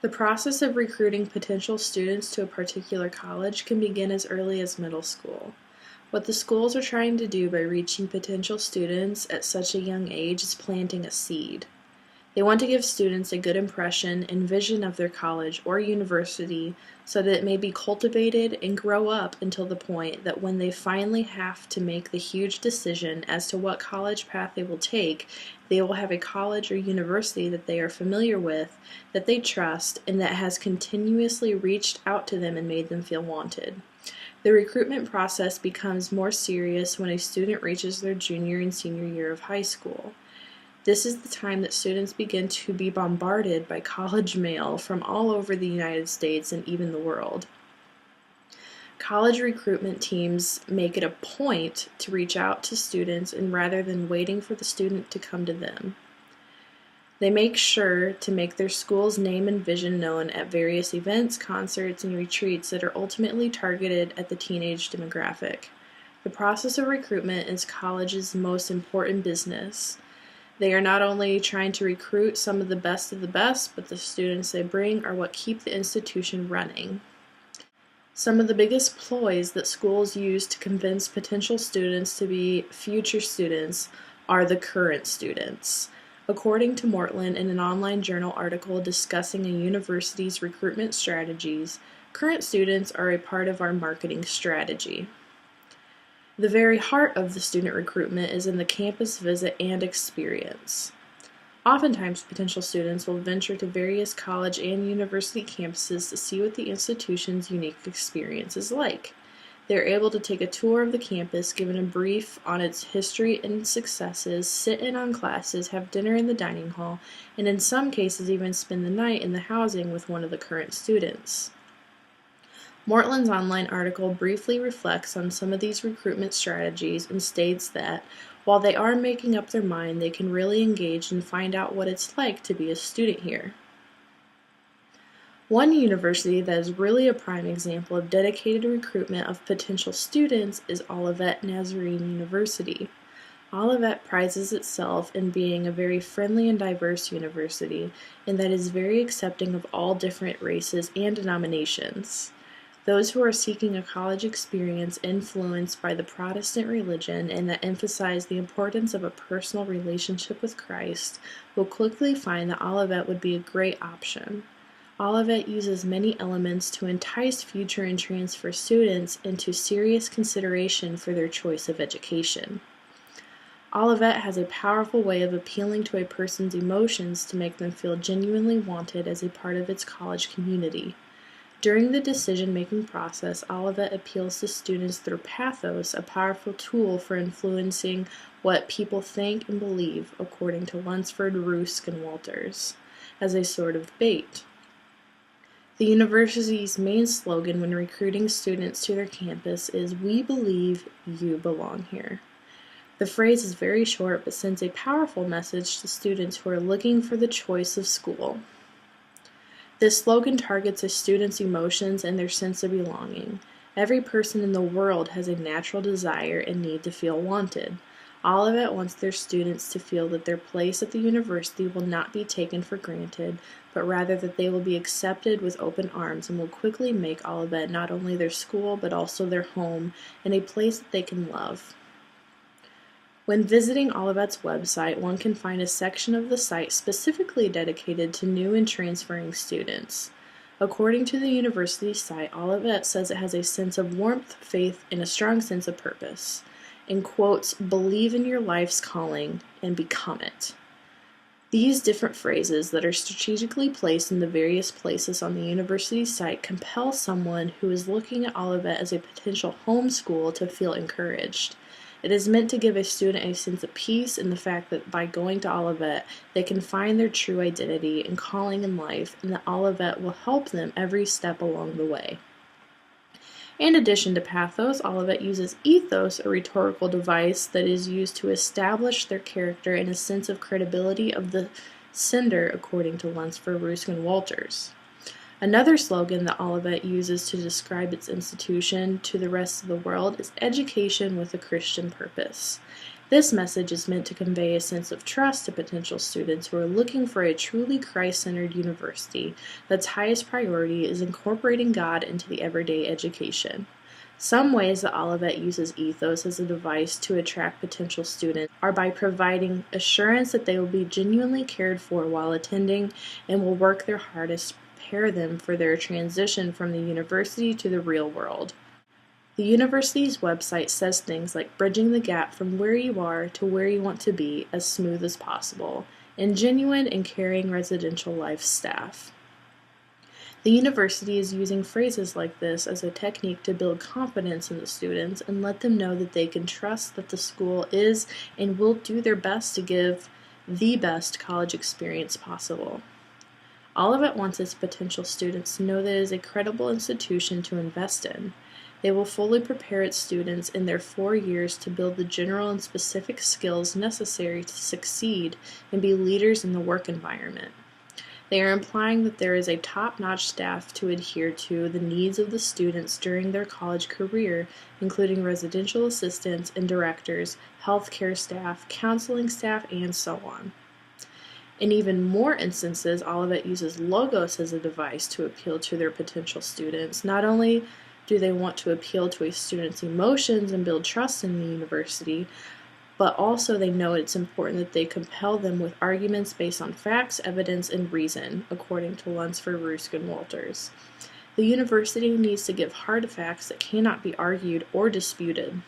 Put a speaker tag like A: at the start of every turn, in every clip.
A: The process of recruiting potential students to a particular college can begin as early as middle school. What the schools are trying to do by reaching potential students at such a young age is planting a seed. They want to give students a good impression and vision of their college or university so that it may be cultivated and grow up until the point that when they finally have to make the huge decision as to what college path they will take, they will have a college or university that they are familiar with, that they trust, and that has continuously reached out to them and made them feel wanted. The recruitment process becomes more serious when a student reaches their junior and senior year of high school. This is the time that students begin to be bombarded by college mail from all over the United States and even the world. College recruitment teams make it a point to reach out to students and rather than waiting for the student to come to them. They make sure to make their school's name and vision known at various events, concerts, and retreats that are ultimately targeted at the teenage demographic. The process of recruitment is college's most important business. They are not only trying to recruit some of the best, but the students they bring are what keep the institution running. Some of the biggest ploys that schools use to convince potential students to be future students are the current students. According to Mortland in an online journal article discussing a university's recruitment strategies, current students are a part of our marketing strategy. The very heart of the student recruitment is in the campus visit and experience. Oftentimes, potential students will venture to various college and university campuses to see what the institution's unique experience is like. They are able to take a tour of the campus, given a brief on its history and successes, sit in on classes, have dinner in the dining hall, and in some cases even spend the night in the housing with one of the current students. Mortland's online article briefly reflects on some of these recruitment strategies and states that, while they are making up their mind, they can really engage and find out what it's like to be a student here. One university that is really a prime example of dedicated recruitment of potential students is Olivet Nazarene University. Olivet prizes itself in being a very friendly and diverse university, and that is very accepting of all different races and denominations. Those who are seeking a college experience influenced by the Protestant religion and that emphasize the importance of a personal relationship with Christ will quickly find that Olivet would be a great option. Olivet uses many elements to entice future and transfer students into serious consideration for their choice of education. Olivet has a powerful way of appealing to a person's emotions to make them feel genuinely wanted as a part of its college community. During the decision-making process, Olivet appeals to students through pathos, a powerful tool for influencing what people think and believe, according to Lunsford, Rusk, and Walters, as a sort of bait. The university's main slogan when recruiting students to their campus is, "We believe you belong here." The phrase is very short but sends a powerful message to students who are looking for the choice of school. This slogan targets a student's emotions and their sense of belonging. Every person in the world has a natural desire and need to feel wanted. Olivet wants their students to feel that their place at the university will not be taken for granted, but rather that they will be accepted with open arms and will quickly make Olivet not only their school but also their home and a place that they can love. When visiting Olivet's website, one can find a section of the site specifically dedicated to new and transferring students. According to the university site, Olivet says it has a sense of warmth, faith, and a strong sense of purpose. And quotes, "Believe in your life's calling and become it." These different phrases that are strategically placed in the various places on the university site compel someone who is looking at Olivet as a potential home school to feel encouraged. It is meant to give a student a sense of peace in the fact that by going to Olivet, they can find their true identity and calling in life, and that Olivet will help them every step along the way. In addition to pathos, Olivet uses ethos, a rhetorical device that is used to establish their character and a sense of credibility of the sender, according to Lunsford, Rusk, and Walters. Another slogan that Olivet uses to describe its institution to the rest of the world is education with a Christian purpose. This message is meant to convey a sense of trust to potential students who are looking for a truly Christ-centered university that's highest priority is incorporating God into the everyday education. Some ways that Olivet uses ethos as a device to attract potential students are by providing assurance that they will be genuinely cared for while attending and will work their hardest to prepare them for their transition from the university to the real world. The university's website says things like bridging the gap from where you are to where you want to be as smooth as possible, and genuine and caring residential life staff. The university is using phrases like this as a technique to build confidence in the students and let them know that they can trust that the school is and will do their best to give the best college experience possible. Olivet wants its potential students to know that it is a credible institution to invest in. They will fully prepare its students in their 4 years to build the general and specific skills necessary to succeed and be leaders in the work environment. They are implying that there is a top-notch staff to adhere to the needs of the students during their college career, including residential assistants and directors, healthcare staff, counseling staff, and so on. In even more instances, Olivet uses logos as a device to appeal to their potential students. Not only do they want to appeal to a student's emotions and build trust in the university, but also they know it's important that they compel them with arguments based on facts, evidence, and reason, according to Lunsford, Ruskin, Walters. The university needs to give hard facts that cannot be argued or disputed.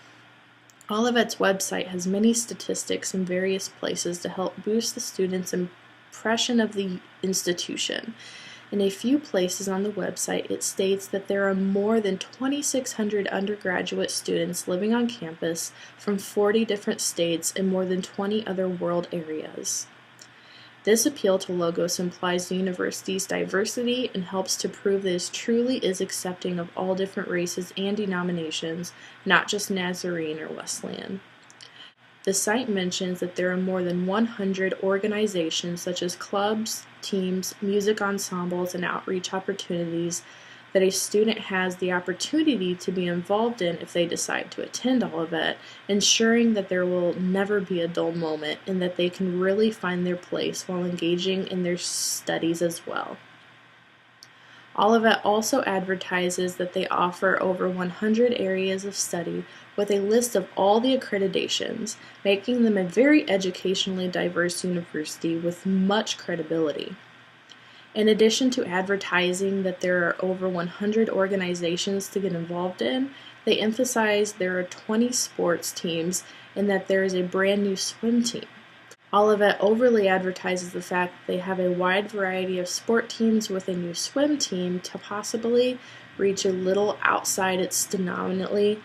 A: Olivet's website has many statistics in various places to help boost the students' impression of the institution. In a few places on the website, it states that there are more than 2,600 undergraduate students living on campus from 40 different states and more than 20 other world areas. This appeal to logos implies the university's diversity and helps to prove that it truly is accepting of all different races and denominations, not just Nazarene or Wesleyan. The site mentions that there are more than 100 organizations such as clubs, teams, music ensembles, and outreach opportunities that a student has the opportunity to be involved in if they decide to attend Olivet, ensuring that there will never be a dull moment and that they can really find their place while engaging in their studies as well. Olivet also advertises that they offer over 100 areas of study with a list of all the accreditations, making them a very educationally diverse university with much credibility. In addition to advertising that there are over 100 organizations to get involved in, they emphasize there are 20 sports teams and that there is a brand new swim team. Olivet overly advertises the fact that they have a wide variety of sport teams with a new swim team to possibly reach a little outside its denominately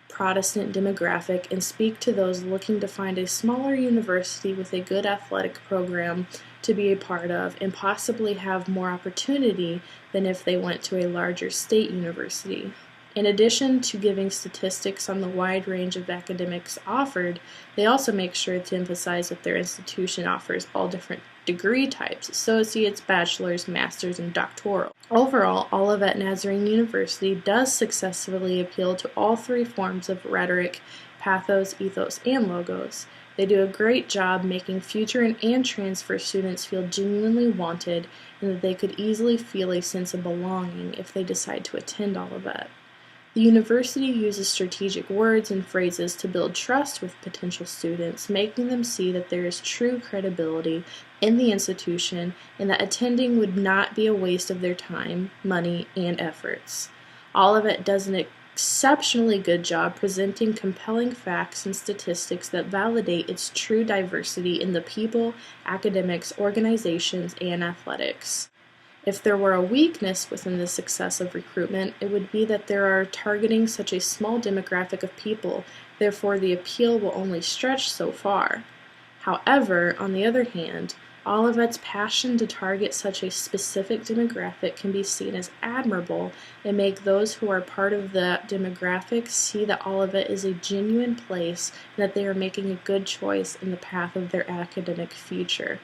A: Protestant demographic and speak to those looking to find a smaller university with a good athletic program to be a part of and possibly have more opportunity than if they went to a larger state university. In addition to giving statistics on the wide range of academics offered, they also make sure to emphasize that their institution offers all different degree types: associates, bachelor's, master's, and doctoral. Overall, Olivet Nazarene University does successfully appeal to all three forms of rhetoric, pathos, ethos, and logos. They do a great job making future and transfer students feel genuinely wanted and that they could easily feel a sense of belonging if they decide to attend Olivet. The university uses strategic words and phrases to build trust with potential students, making them see that there is true credibility in the institution and that attending would not be a waste of their time, money, and efforts. Olivet does an exceptionally good job presenting compelling facts and statistics that validate its true diversity in the people, academics, organizations, and athletics. If there were a weakness within the success of recruitment, it would be that there are targeting such a small demographic of people, therefore the appeal will only stretch so far. However, on the other hand, Olivet's passion to target such a specific demographic can be seen as admirable and make those who are part of that demographic see that Olivet is a genuine place and that they are making a good choice in the path of their academic future.